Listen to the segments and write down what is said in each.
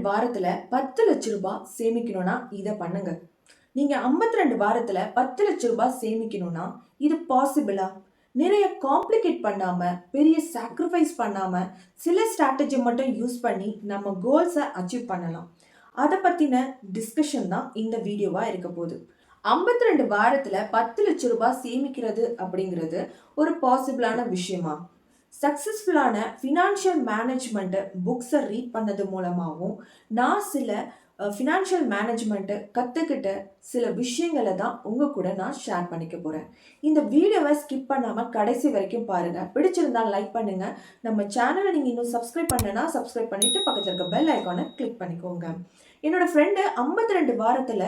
வாரத்துல 10 லட்ச ரூபாய் சேமிக்கணும்னா இதை பண்ணுங்க. நீங்க 52 வாரத்துல 10 லட்ச ரூபாய் சேமிக்கணும்னா இது பாசிபிளா? நிறைய காம்ப்ளிகேட் பண்ணாம, பெரிய சாக்ரிஃபைஸ் பண்ணாம, சில ஸ்ட்ராட்டஜி மட்டும் யூஸ் பண்ணி நம்ம கோல்ஸை அச்சீவ் பண்ணலாம். அதை பத்தின டிஸ்கஷன் தான் இந்த வீடியோவா இருக்க போகுது. 52 வாரத்துல 10 லட்ச ரூபாய் சேமிக்கிறது அப்படிங்கிறது ஒரு பாசிபிளான விஷயமா? சக்சஸ்ஃபுல்லான ஃபினான்ஷியல் மேனேஜ்மெண்ட் புக்ஸை ரீட் பண்ணது மூலமாகவும் நான் சில ஃபினான்ஷியல் மேனேஜ்மெண்ட்டை கற்றுக்கிட்ட சில விஷயங்களை தான் உங்கள் கூட நான் ஷேர் பண்ணிக்க போகிறேன். இந்த வீடியோவை ஸ்கிப் பண்ணாமல் கடைசி வரைக்கும் பாருங்கள். பிடிச்சிருந்தால் லைக் பண்ணுங்கள். நம்ம சேனலை நீங்கள் இன்னும் சப்ஸ்கிரைப் பண்ணனா சப்ஸ்கிரைப் பண்ணிவிட்டு பக்கத்தில் இருக்க பெல் ஐக்கானை கிளிக் பண்ணிக்கோங்க. என்னோட ஃப்ரெண்டு 52 வாரத்தில்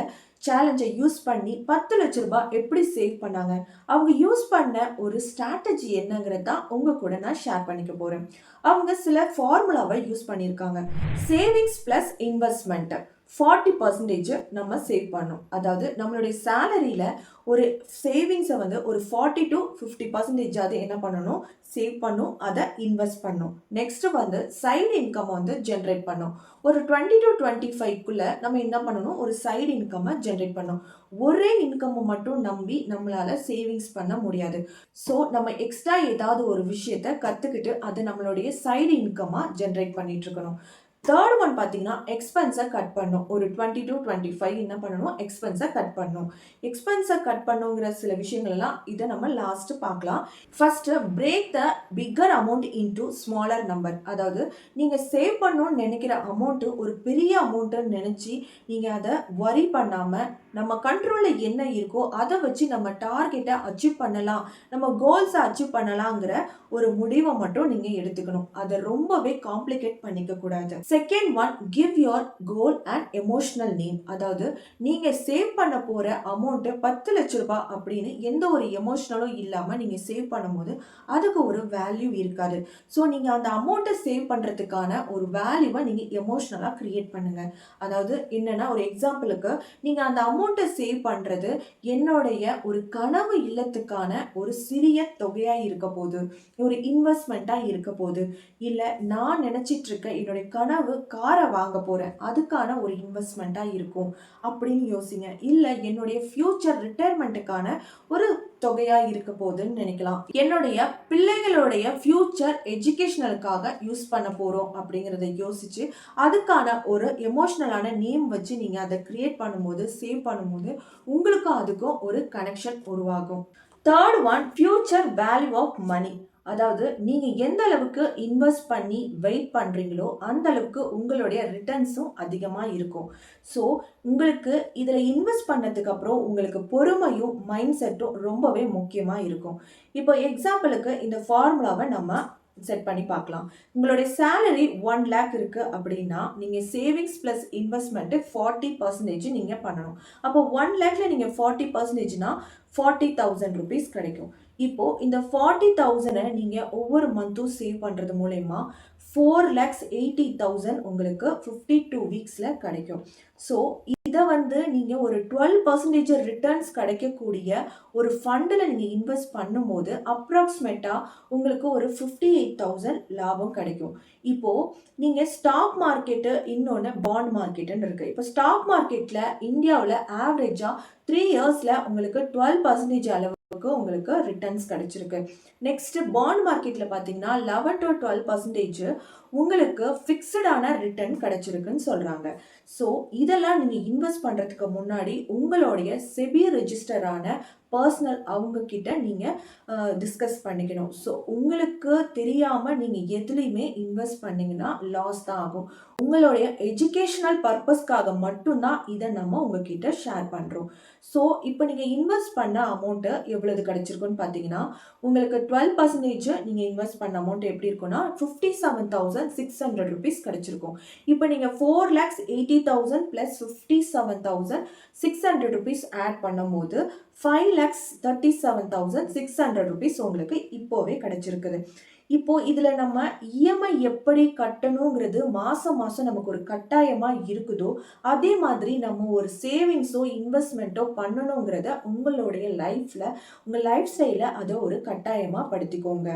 சேலஞ்சை யூஸ் பண்ணி 10 லட்ச ரூபாய் எப்படி சேவ் பண்ணாங்க, அவங்க யூஸ் பண்ண ஒரு ஸ்ட்ராட்டஜி என்னங்கிறது தான் உங்கள் கூட நான் ஷேர் பண்ணிக்க போகிறேன். அவங்க சில ஃபார்முலாவை யூஸ் பண்ணியிருக்காங்க. சேவிங்ஸ் ப்ளஸ் இன்வெஸ்ட்மெண்ட் 40% நம்ம சேவ் பண்ணோம். அதாவது நம்மளுடைய சேலரியில் ஒரு சேவிங்ஸை ஒரு 40 to 50% அது என்ன பண்ணணும், சேவ் பண்ணும், அதை இன்வெஸ்ட் பண்ணும். நெக்ஸ்ட் சைடு இன்கம் ஜென்ரேட் பண்ணும். ஒரு 20 to 25க்குள்ள நம்ம என்ன பண்ணணும், ஒரு சைடு இன்கம் ஜென்ரேட் பண்ணும். ஒரே இன்கம் மட்டும் நம்பி நம்மளால சேவிங்ஸ் பண்ண முடியாது. ஸோ நம்ம எக்ஸ்ட்ரா ஏதாவது ஒரு விஷயத்த கற்றுக்கிட்டு அதை நம்மளுடைய சைடு இன்கமாக ஜென்ரேட் பண்ணிட்டு இருக்கணும். தேர்ட் ஒன் பார்த்தீங்கன்னா எக்ஸ்பென்ஸை கட் பண்ணும். ஒரு 20 to 25 என்ன பண்ணணும், எக்ஸ்பென்ஸை கட் பண்ணும். எக்ஸ்பென்ஸை கட் பண்ணுங்கிற சில விஷயங்கள்லாம் இதை நம்ம லாஸ்ட் பார்க்கலாம். First break the bigger amount into smaller number. அதாவது நீங்கள் சேவ் பண்ணணும்னு நினைக்கிற அமௌண்ட்டு ஒரு பெரிய அமௌண்ட்டுன்னு நினச்சி நீங்கள் அதை வரி பண்ணாமல் நம்ம கண்ட்ரோலில் என்ன இருக்கோ அதை வச்சு நம்ம டார்கெட்டை அச்சீவ் பண்ணலாம், நம்ம கோல்ஸை அச்சீவ் பண்ணலாங்கிற ஒரு முடிவை மட்டும் நீங்கள் எடுத்துக்கணும். அதை ரொம்பவே காம்ப்ளிகேட் பண்ணிக்க கூடாது. Second one, give your goal and emotional name. அதாவது நீங்கள் சேவ் பண்ண போகிற அமௌண்ட்டு 10 லட்ச ரூபாய் அப்படின்னு எந்த ஒரு எமோஷனலும் இல்லாமல் நீங்கள் சேவ் பண்ணும்போது அதுக்கு ஒரு வேல்யூ இருக்காது. ஸோ நீங்கள் அந்த அமௌண்ட்டை சேவ் பண்ணுறதுக்கான ஒரு வேல்யூவை நீங்கள் எமோஷ்னலாக க்ரியேட் பண்ணுங்கள். அதாவது என்னென்னா, ஒரு எக்ஸாம்பிளுக்கு நீங்கள் அந்த அமௌண்ட்டை சேவ் பண்ணுறது என்னுடைய ஒரு கனவு இல்லத்துக்கான ஒரு சிறிய தொகையாக இருக்க போகுது, ஒரு இன்வெஸ்ட்மெண்ட்டாக இருக்க போகுது, இல்லை நான் நினச்சிட்டு இருக்க என்னுடைய கனவு காரை வாங்க போகிறேன் அதுக்கான ஒரு இன்வெஸ்ட்மெண்ட்டாக இருக்கும் அப்படின்னு யோசிங்க. இல்லை என்னுடைய ஃபியூச்சர் ரிட்டையர்மெண்ட்டுக்கான ஒரு தொகையாக இருக்க போகுதுன்னு நினைக்கலாம். என்னுடைய பிள்ளைகளுடைய ஃபியூச்சர் எஜுகேஷனலுக்காக யூஸ் பண்ண போகிறோம் அப்படிங்கிறத யோசிச்சு அதுக்கான ஒரு எமோஷ்னலான நேம் வச்சு நீங்கள் அதை கிரியேட் பண்ணும்போது, சேவ் பண்ணும்போது உங்களுக்கும் அதுக்கும் ஒரு கனெக்ஷன் உருவாகும். Third one, future value of money. அதாவது நீங்கள் எந்த அளவுக்கு இன்வெஸ்ட் பண்ணி வெயிட் பண்ணுறீங்களோ அந்த அளவுக்கு உங்களுடைய ரிட்டர்ன்ஸும் அதிகமாக இருக்கும். ஸோ உங்களுக்கு இதில் இன்வெஸ்ட் பண்ணதுக்கு அப்புறம் உங்களுக்கு பொறுமையும் மைண்ட் செட்டும் ரொம்பவே முக்கியமாக இருக்கும். இப்போ எக்ஸாம்பிளுக்கு இந்த ஃபார்முலாவை நம்ம செட் பண்ணி பார்க்கலாம். உங்களுடைய சேலரி 1 lakh இருக்குது அப்படின்னா நீங்கள் சேவிங்ஸ் ப்ளஸ் இன்வெஸ்ட்மெண்ட்டு 40% நீங்கள் பண்ணணும். அப்போ 1 lakhல நீங்கள் 40%னா 40,000 rupees கிடைக்கும். இப்போது இந்த 40,000 நீங்கள் ஒவ்வொரு மந்த்தும் சேவ் பண்ணுறது மூலயமா 4,80,000 உங்களுக்கு 52 வீக்ஸில் கிடைக்கும். ஸோ இதை நீங்கள் ஒரு 12% ரிட்டர்ன்ஸ் கிடைக்கக்கூடிய ஒரு ஃபண்டில் நீங்கள் இன்வெஸ்ட் பண்ணும்போது அப்ராக்சிமேட்டாக உங்களுக்கு ஒரு 58,000 லாபம் கிடைக்கும். இப்போது நீங்கள் ஸ்டாக் மார்க்கெட்டு, இன்னொன்று பாண்ட் மார்க்கெட்டுன்னு இருக்குது. இப்போ ஸ்டாக் மார்க்கெட்டில் இந்தியாவில் ஆவரேஜாக 3 இயர்ஸில் உங்களுக்கு 12% அளவுக்கு உங்களுக்கு ரிட்டர்ன்ஸ் கிடைச்சிருக்கு. நெக்ஸ்ட் பாண்ட் மார்க்கெட்டில் பார்த்தீங்கன்னா 11 to 12% உங்களுக்கு ஃபிக்ஸடான ரிட்டர்ன் கிடைச்சிருக்குன்னு சொல்கிறாங்க. ஸோ இதெல்லாம் நீங்கள் இன்வெஸ்ட் பண்ணுறதுக்கு முன்னாடி உங்களுடைய செபி ரெஜிஸ்டரான பர்சனல் அவங்கக்கிட்ட நீங்கள் டிஸ்கஸ் பண்ணிக்கணும். ஸோ உங்களுக்கு தெரியாமல் நீங்கள் எதுலேயுமே இன்வெஸ்ட் பண்ணிங்கன்னா லாஸ் தான் ஆகும். உங்களுடைய எஜுகேஷனல் பர்பஸ்க்காக மட்டும்தான் இதை நம்ம உங்ககிட்ட ஷேர் பண்ணுறோம். ஸோ இப்போ நீங்கள் இன்வெஸ்ட் பண்ண அமௌண்ட்டு எவ்வளவு கிடைச்சிருக்குன்னு பார்த்தீங்கன்னா உங்களுக்கு 12% நீங்கள் இன்வெஸ்ட் பண்ண அமௌண்ட் எப்படி இருக்குன்னா 57,600 rupees கிடைச்சிருக்கும். இப்போ நீங்கள் 4,80,000 + 57,600 rupees ஆட் பண்ணும்போது 5,37,600 rupees உங்களுக்கு இப்போவே கிடைச்சிருக்குது. இப்போ இதில் நம்ம இஎம்ஐ எப்படி கட்டணுங்கிறது மாதம் மாதம் நமக்கு ஒரு கட்டாயமாக இருக்குதோ அதே மாதிரி நம்ம ஒரு சேவிங்ஸோ இன்வெஸ்ட்மெண்ட்டோ பண்ணணுங்கிறத உங்களுடைய லைஃப்பில், உங்கள் லைஃப் ஸ்டைலில் அதை ஒரு கட்டாயமாக படுத்திக்கோங்க.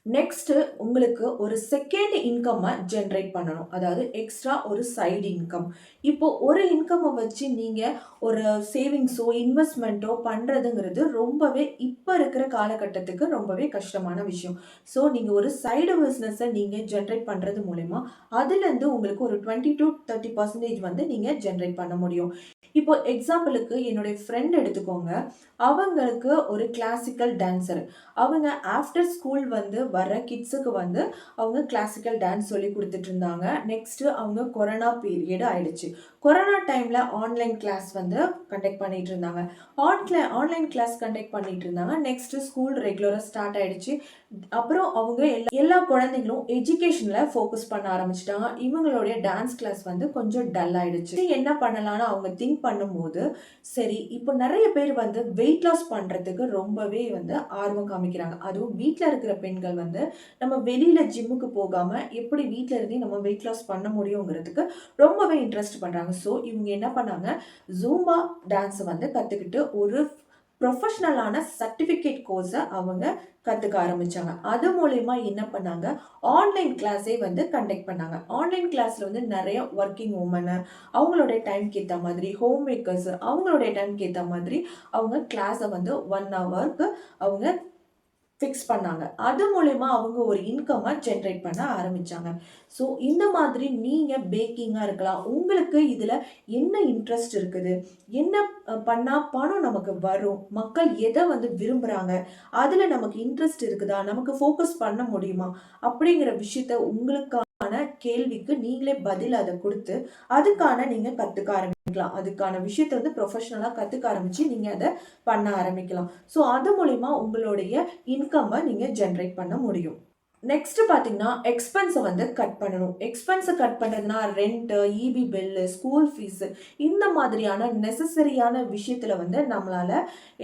நெக்ஸ்ட்டு உங்களுக்கு ஒரு செகண்ட் இன்கம்மை ஜென்ரேட் பண்ணணும். அதாவது எக்ஸ்ட்ரா ஒரு சைடு இன்கம். இப்போ ஒரு இன்கம்மை வச்சு நீங்கள் ஒரு சேவிங்ஸோ இன்வெஸ்ட்மெண்ட்டோ பண்ணுறதுங்கிறது ரொம்பவே இப்போ இருக்கிற காலகட்டத்துக்கு ரொம்பவே கஷ்டமான விஷயம். ஸோ நீங்கள் ஒரு சைடு பிஸ்னஸை நீங்கள் ஜென்ரேட் பண்ணுறது மூலயமா அதுலேருந்து உங்களுக்கு ஒரு 20 to 30% வந்து நீங்கள் ஜென்ரேட் பண்ண முடியும். இப்போ எக்ஸாம்பிளுக்கு என்னுடைய ஃப்ரெண்ட் எடுத்துக்கோங்க. அவங்களுக்கு ஒரு கிளாசிக்கல் டான்ஸர். அவங்க ஆஃப்டர் ஸ்கூல் வந்து வர கிட்ஸுக்கு வந்து அவங்க கிளாசிக்கல் டான்ஸ் சொல்லி கொடுத்துட்டு இருந்தாங்க. நெக்ஸ்ட்டு அவங்க கொரோனா பீரியட் ஆயிடுச்சு. கொரோனா டைமில் ஆன்லைன் கிளாஸ் வந்து கண்டக்ட் பண்ணிட்டு இருந்தாங்க. ஆன்லைன் கிளாஸ் கண்டக்ட் பண்ணிட்டு இருந்தாங்க. நெக்ஸ்ட்டு ஸ்கூல் ரெகுலராக ஸ்டார்ட் ஆயிடுச்சு. அப்புறம் அவங்க எல்லா குழந்தைங்களும் எஜுகேஷனில் ஃபோக்கஸ் பண்ண ஆரம்பிச்சிட்டாங்க. இவங்களுடைய டான்ஸ் கிளாஸ் வந்து கொஞ்சம் டல் ஆயிடுச்சு. என்ன பண்ணலான்னு அவங்க திங்க் பண்ணும்போது, சரி இப்போ நிறைய பேர் வந்து வெயிட் லாஸ் பண்ணுறதுக்கு ரொம்பவே வந்து ஆர்வம் காமிக்கிறாங்க. அதுவும் வீட்டில் இருக்கிற பெண்கள் வந்து நம்ம வெளியில் ஜிம்முக்கு போகாமல் எப்படி வீட்டில் இருந்தே நம்ம வெயிட் லாஸ் பண்ண முடியுங்கிறதுக்கு ரொம்பவே இன்ட்ரெஸ்ட் பண்ணுறாங்க. ஸோ இவங்க என்ன பண்ணாங்க, ஜூம்பா டான்ஸை வந்து கற்றுக்கிட்டு ஒரு ப்ரொஃபஷ்னலான சர்டிஃபிகேட் கோர்ஸை அவங்க கற்றுக்க ஆரம்பித்தாங்க. அது மூலயமா என்ன பண்ணாங்க, ஆன்லைன் கிளாஸே வந்து கண்டக்ட் பண்ணாங்க. ஆன்லைன் கிளாஸில் வந்து நிறைய ஒர்க்கிங் உமனு அவங்களுடைய டைம்க்கு ஏற்ற மாதிரி, ஹோம் மேக்கர்ஸ் அவங்களுடைய டைம்க்கு ஏற்ற மாதிரி அவங்க கிளாஸை வந்து 1 ஹவருக்கு அவங்க ஃபிக்ஸ் பண்ணாங்க. அது மூலயமா அவங்க ஒரு இன்கம்மை ஜென்ரேட் பண்ண ஆரம்பித்தாங்க. ஸோ இந்த மாதிரி நீங்கள் பேக்கிங்காக இருக்கலாம். உங்களுக்கு இதில் என்ன இன்ட்ரெஸ்ட் இருக்குது, என்ன பண்ணால் பணம் நமக்கு வரும், மக்கள் எதை வந்து விரும்புகிறாங்க, அதில் நமக்கு இன்ட்ரெஸ்ட் இருக்குதா, நமக்கு ஃபோக்கஸ் பண்ண முடியுமா அப்படிங்கிற விஷயத்த உங்களுக்கான கேள்விக்கு நீங்களே பதில் அதை கொடுத்து அதுக்கான நீங்கள் கற்றுக்க ஆரம்பிக்கலாம். அதுக்கான விஷயத்தை வந்து ப்ரொஃபஷனலாக கற்றுக்க ஆரம்பித்து நீங்கள் அதை பண்ண ஆரம்பிக்கலாம். ஸோ அது மூலிமா உங்களுடைய இன்கம்மை நீங்கள் ஜென்ரேட் பண்ண முடியும். நெக்ஸ்ட் பார்த்தீங்கன்னா எக்ஸ்பென்ஸை வந்து கட் பண்ணணும். எக்ஸ்பென்ஸை கட் பண்ணுறதுனா rent, EB bill, school fees இந்த மாதிரியான நெசசரியான விஷயத்தில் வந்து நம்மளால்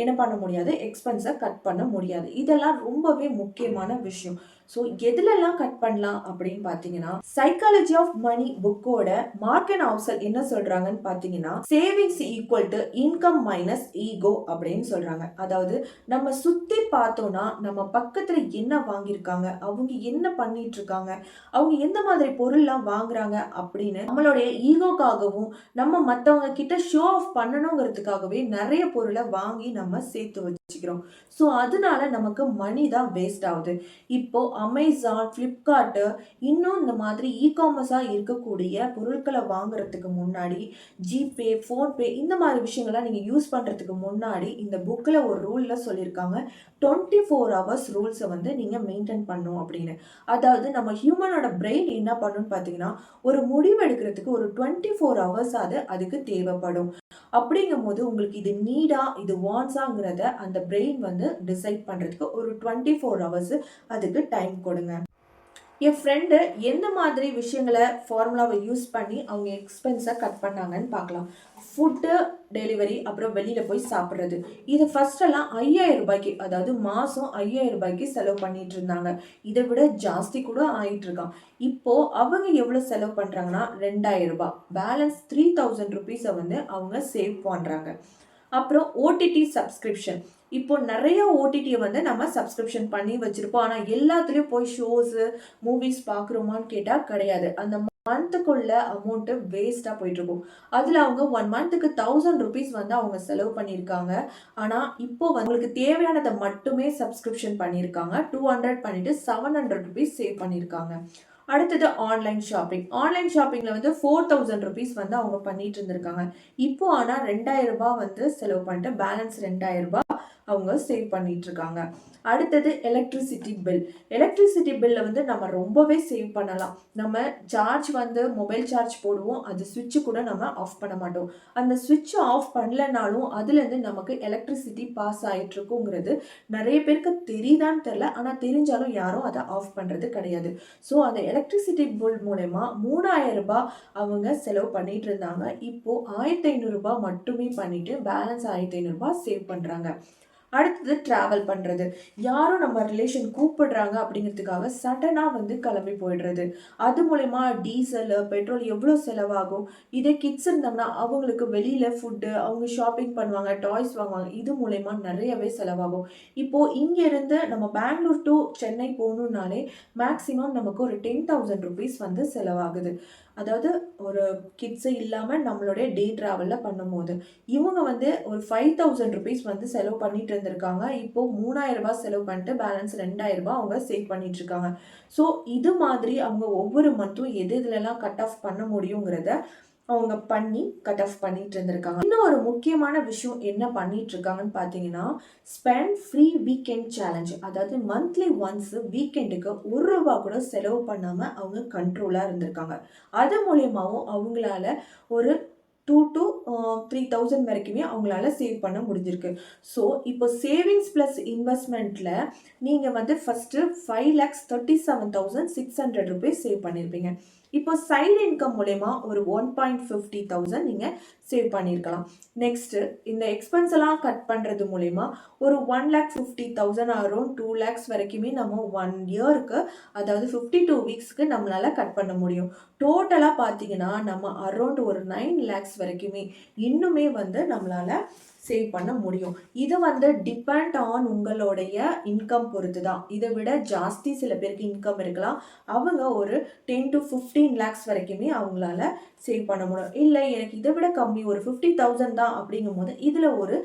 என்ன பண்ண முடியாது, எக்ஸ்பென்ஸை கட் பண்ண முடியாது. இதெல்லாம் ரொம்பவே முக்கியமான விஷயம். ஸோ எதுலெல்லாம் கட் பண்ணலாம் அப்படின்னு பார்த்தீங்கன்னா, சைக்காலஜி ஆஃப் மணி புக்கோட மார்க் அண்ட் ஹவுசல் என்ன சொல்றாங்கன்னு பார்த்தீங்கன்னா, savings equal to income minus ego அப்படின்னு சொல்றாங்க. அதாவது நம்ம சுத்தி பார்த்தோம்னா நம்ம பக்கத்துல என்ன வாங்கியிருக்காங்க, அவங்க என்ன பண்ணிட்டு இருக்காங்க, அவங்க எந்த மாதிரி பொருள்லாம் வாங்குறாங்க அப்படின்னு நம்மளுடைய ஈகோக்காகவும் நம்ம மற்றவங்க கிட்ட ஷோ ஆஃப் பண்ணணுங்கிறதுக்காகவே நிறைய பொருளை வாங்கி நம்ம சேர்த்து வச்சுக்கிறோம். ஸோ அதனால நமக்கு மணி தான் வேஸ்ட் ஆகுது. இப்போ அமேசான், ஃப்ளிப்கார்ட்டு இன்னும் இந்த மாதிரி காமர்ஸாக இருக்கக்கூடிய பொருட்களை வாங்குறதுக்கு முன்னாடி ஜிபே, ஃபோன்பே இந்த மாதிரி விஷயங்கள்லாம் நீங்கள் யூஸ் பண்ணுறதுக்கு முன்னாடி இந்த புக்கில் ஒரு ரூலில் சொல்லியிருக்காங்க, 24 ஹவர்ஸ் ரூல்ஸை வந்து நீங்கள் மெயின்டைன் பண்ணணும் அப்படின்னு. அதாவது நம்ம ஹியூமனோட பிரெயின் என்ன பண்ணுன்னு பார்த்தீங்கன்னா, ஒரு முடிவு எடுக்கிறதுக்கு ஒரு 24 ஹவர்ஸாவது அதுக்கு தேவைப்படும். அப்படிங்கும் போது உங்களுக்கு இது நீடா இது வான்ஸாங்கிறத அந்த பிரெயின் வந்து டிசைட் பண்ணுறதுக்கு ஒரு 24 ஹவர்ஸ் அதுக்கு டைம் கொடுங்க. என் ஃப்ரெண்டு எந்த மாதிரி விஷயங்களை ஃபார்முலாவை யூஸ் பண்ணி அவங்க எக்ஸ்பென்ஸை கட் பண்ணாங்கன்னு பார்க்கலாம். ஃபுட்டு டெலிவரி, அப்புறம் வெளியில் போய் சாப்பிட்றது. இது ஃபஸ்ட்டெல்லாம் 5000 ரூபாய்க்கு, அதாவது மாதம் 5000 ரூபாய்க்கு செலவு பண்ணிட்டு இருந்தாங்க. இதை விட ஜாஸ்தி கூட ஆகிட்டு இருக்கான். இப்போது அவங்க எவ்வளோ செலவு பண்ணுறாங்கன்னா 2000 ரூபாய், பேலன்ஸ் 3000 ருபீஸை வந்து அவங்க சேவ் பண்ணுறாங்க. அப்புறம் ஓடிடி சப்ஸ்கிரிப்ஷன். இப்போ நிறைய ஓடிடியை வந்து நம்ம சப்ஸ்கிரிப்ஷன் பண்ணி வச்சுருப்போம். ஆனால் எல்லாத்துலேயும் போய் ஷோஸு மூவிஸ் பார்க்குறோமான்னு கேட்டால் கிடையாது. அந்த மந்த்துக்குள்ள அமௌண்ட்டு வேஸ்ட்டாக போயிட்டுருக்கும். அதில் அவங்க 1 மந்த்துக்கு 1000 ருபீஸ் வந்து அவங்க செலவு பண்ணியிருக்காங்க. ஆனால் இப்போ அவங்களுக்கு தேவையானதை மட்டுமே சப்ஸ்கிரிப்ஷன் பண்ணியிருக்காங்க. 200 பண்ணிவிட்டு 700 ருபீஸ் சேவ் பண்ணியிருக்காங்க. அடுத்தது ஆன்லைன் ஷாப்பிங். ஆன்லைன் ஷாப்பிங்கில் வந்து 4000 ருபீஸ் வந்து அவங்க பண்ணிட்டு இருந்திருக்காங்க. இப்போ ஆனால் 2000 ரூபாய் வந்து செலவு பண்ணிட்டு பேலன்ஸ் 2000 ரூபாய் அவங்க சேவ் பண்ணிட்டு இருக்காங்க. அடுத்தது எலக்ட்ரிசிட்டி பில். எலக்ட்ரிசிட்டி பில்லை வந்து நம்ம ரொம்பவே சேவ் பண்ணலாம். நம்ம சார்ஜ் வந்து மொபைல் சார்ஜ் போடுவோம், அது சுவிட்சு கூட நம்ம ஆஃப் பண்ண மாட்டோம். அந்த சுவிட்ச் ஆஃப் பண்ணலனாலும் அதுலேருந்து நமக்கு எலக்ட்ரிசிட்டி பாஸ் ஆகிட்டு இருக்குங்கிறது நிறைய பேருக்கு தெரியுதான்னு தெரில. ஆனால் தெரிஞ்சாலும் யாரும் அதை ஆஃப் பண்ணுறது கிடையாது. ஸோ அந்த எலக்ட்ரிசிட்டி பில் மூலமா 3000 ரூபாய் அவங்க செலவு பண்ணிட்டு இருந்தாங்க. இப்போ 1500 ரூபாய் மட்டுமே பண்ணிட்டு பேலன்ஸ் 1500 ரூபாய் சேவ் பண்ணுறாங்க. அடுத்தது டிராவல் பண்ணுறது. யாரும் நம்ம ரிலேஷன் கூப்பிடுறாங்க அப்படிங்கிறதுக்காக சடனாக வந்து கிளம்பி போயிடுறது. அது மூலயமா டீசல் பெட்ரோல் எவ்வளோ செலவாகும். இதே கிட்ஸ் இருந்தோம்னா அவங்களுக்கு வெளியில் ஃபுட்டு, அவங்க ஷாப்பிங் பண்ணுவாங்க, டாய்ஸ் வாங்குவாங்க. இது மூலயமா நிறையவே செலவாகும். இப்போது இங்கேருந்து நம்ம பெங்களூர் டு சென்னை போகணுன்னாலே மேக்ஸிமம் நமக்கு ஒரு 10,000 ருபீஸ் வந்து செலவாகுது. அதாவது ஒரு கிட்ஸு இல்லாமல் நம்மளுடைய டே ட்ராவலில் பண்ணும்போது இவங்க வந்து ஒரு 5,000 ருபீஸ் வந்து செலவு பண்ணிட்டு இருந்திருக்காங்க. இப்போ 3,000 ரூபாய் செலவு பண்ணிட்டு பேலன்ஸ் 2,000 ரூபாய் அவங்க சேவ் பண்ணிட்டு இருக்காங்க. ஸோ இது மாதிரி அவங்க ஒவ்வொரு மந்த்தும் எது எதுலலாம் கட் ஆஃப் பண்ண முடியுங்கிறத அவங்க பண்ணி கட் ஆஃப் பண்ணிட்டு இருந்திருக்காங்க. இன்னும் ஒரு முக்கியமான விஷயம் என்ன பண்ணிட்டு இருக்காங்கன்னு பார்த்தீங்கன்னா, ஸ்பெண்ட் ஃப்ரீ வீக்கெண்ட் சேலஞ்ச். அதாவது மந்த்லி ஒன்ஸ் வீக்கெண்டுக்கு ₹1 கூட செலவு பண்ணாம அவங்க கண்ட்ரோலா இருந்திருக்காங்க. அது மூலியமாவும் அவங்களால ஒரு 2 to 3,000 வரைக்குமே அவங்களால சேவ் பண்ண முடிஞ்சிருக்கு. ஸோ இப்போ சேவிங்ஸ் ப்ளஸ் இன்வெஸ்ட்மெண்ட்டில் நீங்கள் வந்து ஃபஸ்ட்டு 5,37,600 ருபீஸ் சேவ் பண்ணியிருப்பீங்க. இப்போ சைடு இன்கம் மூலயமா ஒரு 1,50,000 நீங்கள் சேவ் பண்ணியிருக்கலாம். நெக்ஸ்ட்டு இந்த எக்ஸ்பென்ஸ் எல்லாம் கட் பண்ணுறது மூலயமா ஒரு 1,50,000 அரௌண்ட் 2 lakhs வரைக்குமே நம்ம 1 இயருக்கு, அதாவது 52 வீக்ஸ்க்கு நம்மளால் கட் பண்ண முடியும். டோட்டலாக பார்த்தீங்கன்னா நம்ம அரௌண்ட் ஒரு 9 lakhs வரைக்குமே இன்னுமே வந்து நம்மளால் சேவ் பண்ண முடியும். இது வந்து டிபெண்ட் ஆன் உங்களுடைய இன்கம் பொறுத்து தான். இதை விட ஜாஸ்தி சில பேருக்கு இன்கம் இருக்கலாம். அவங்க ஒரு 10 to 15 lakhs வரைக்குமே அவங்களால சேவ் பண்ண முடியும். இல்லை எனக்கு இதை விட கம்மி ஒரு 50,000 தான் அப்படிங்கும் போது இதில் ஒரு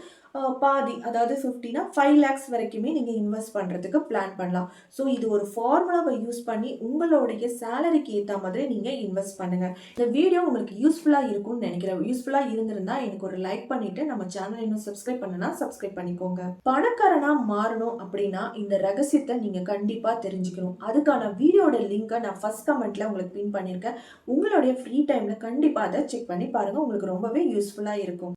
பாதி, அதாவது 50னா 5 lakhs வரைக்குமே நீங்கள் இன்வெஸ்ட் பண்ணுறதுக்கு பிளான் பண்ணலாம். ஸோ இது ஒரு ஃபார்முலாவை யூஸ் பண்ணி உங்களுடைய சேலரிக்கு ஏற்ற மாதிரி நீங்கள் இன்வெஸ்ட் பண்ணுங்கள். இந்த வீடியோ உங்களுக்கு யூஸ்ஃபுல்லாக இருக்கும்னு நினைக்கிறேன். யூஸ்ஃபுல்லாக இருந்திருந்தா எனக்கு ஒரு லைக் பண்ணிவிட்டு நம்ம சேனல் இன்னும் சப்ஸ்கிரைப் பண்ணனா சப்ஸ்கிரைப் பண்ணிக்கோங்க. பணக்காரனாக மாறணும் அப்படின்னா இந்த ரகசியத்தை நீங்கள் கண்டிப்பாக தெரிஞ்சுக்கணும். அதுக்கான வீடியோட லிங்கை நான் ஃபர்ஸ்ட் கமெண்ட்டில் உங்களுக்கு பின் பண்ணியிருக்கேன். உங்களுடைய ஃப்ரீ டைமில் கண்டிப்பாக அதை செக் பண்ணி பாருங்கள். உங்களுக்கு ரொம்பவே யூஸ்ஃபுல்லாக இருக்கும்.